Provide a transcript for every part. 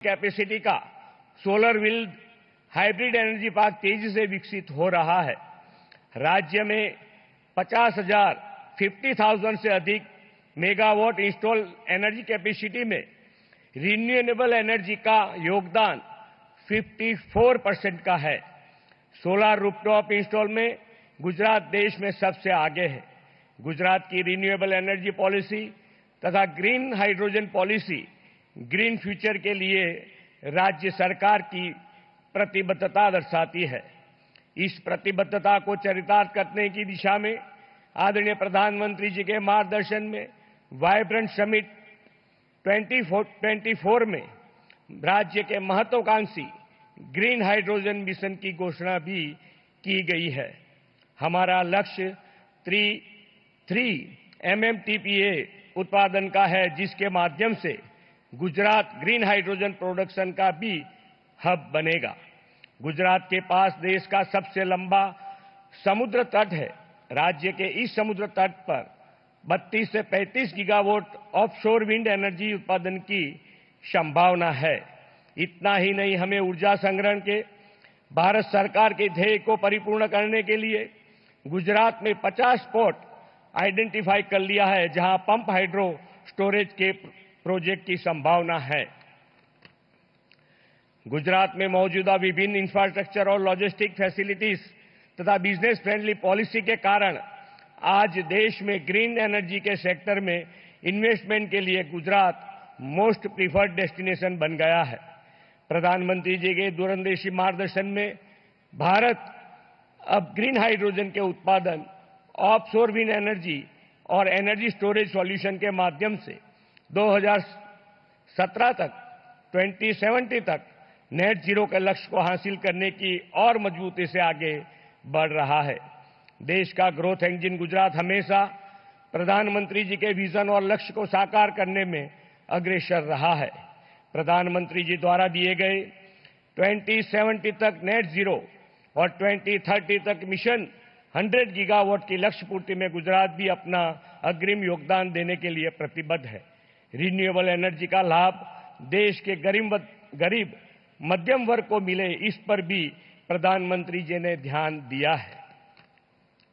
Capacity का solar wind hybrid energy park तेजी से विकसित हो रहा है। राज्य में 50,000 से अधिक मेगावाट इंस्टॉल एनर्जी कैपेसिटी में रिन्यूएबल एनर्जी का योगदान 54% का है। सोलर रूफटॉप इंस्टॉल में गुजरात देश में सबसे आगे है। गुजरात की रिन्यूएबल एनर्जी पॉलिसी तथा green hydrogen policy green future के लिए राज्य सरकार की प्रतिबद्धता दर्शाती है। इस प्रतिबद्धता को चरितार्थ करने की दिशा में आदरणीय प्रधानमंत्री जी के मार्गदर्शन में वाइब्रेंट समिट 2024 में राज्य के महत्वाकांक्षी ग्रीन हाइड्रोजन मिशन की घोषणा भी की गई है। हमारा लक्ष्य 3 MMTPA उत्पादन का है, जिसके माध्यम से गुजरात ग्रीन हाइड्रोजन प्रोडक्शन का भी हब बनेगा। गुजरात के पास देश का सबसे लंबा समुद्र तट है। राज्य के इस समुद्र तट पर 32 से 35 गीगावाट ऑफशोर विंड एनर्जी उत्पादन की संभावना है। इतना ही नहीं, हमें ऊर्जा संग्रहण के भारत सरकार के ध्येय को परिपूर्ण करने के लिए गुजरात में 50 स्पॉट आइडेंटिफाई कर लिया है, जहां पंप हाइड्रो स्टोरेज के प्रोजेक्ट की संभावना है। गुजरात में मौजूदा विभिन्न इंफ्रास्ट्रक्चर और लॉजिस्टिक फैसिलिटीज तथा बिजनेस फ्रेंडली पॉलिसी के कारण आज देश में ग्रीन एनर्जी के सेक्टर में इन्वेस्टमेंट के लिए गुजरात मोस्ट प्रीफर्ड डेस्टिनेशन बन गया है। प्रधानमंत्री जी के दूरंदेशी मार्गदर्शन में भारत अब ग्रीन हाइड्रोजन के उत्पादन, ऑफशोर विंड एनर्जी और एनर्जी स्टोरेज सॉल्यूशन के माध्यम से 2017 तक 2070 तक नेट जीरो के लक्ष्य को हासिल करने की और मजबूती से आगे बढ़ रहा है। देश का ग्रोथ इंजन गुजरात हमेशा प्रधानमंत्री जी के विजन और लक्ष्य को साकार करने में अग्रसर रहा है। प्रधानमंत्री जी द्वारा दिए गए 2070 तक नेट जीरो और 2030 तक मिशन 100 गीगावाट की लक्ष्य पूर्ति में गुजरात भी अपना अग्रिम योगदान देने के लिए प्रतिबद्ध है। रिन्यूएबल एनर्जी का लाभ देश के गरीब मध्यम वर्ग को मिले, इस पर भी प्रधानमंत्री जी ने ध्यान दिया है।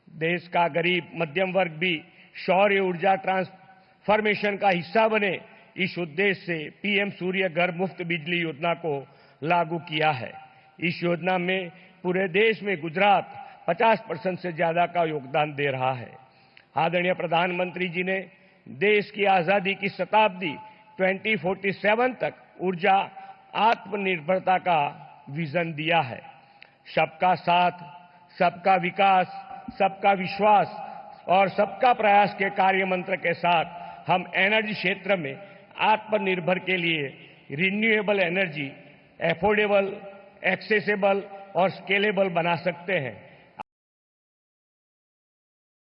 देश का गरीब मध्यम वर्ग भी सौर ऊर्जा ट्रांसफॉर्मेशन का हिस्सा बने, इस उद्देश्य से पीएम सूर्य घर मुफ्त बिजली योजना को लागू किया है। इस योजना में पूरे देश में गुजरात 50% से ज्यादा का योगदान दे रहा है। आदरणीय प्रधानमंत्री जी ने देश की आजादी की शताब्दी 2047 तक ऊर्जा आत्मनिर्भरता का विजन दिया है। सबका साथ, सबका विकास, सबका विश्वास और सबका प्रयास के कार्य मंत्र के साथ हम एनर्जी क्षेत्र में आत्मनिर्भर के लिए रिन्यूएबल एनर्जी एफोर्डेबल, एक्सेसिबल और स्केलेबल बना सकते हैं।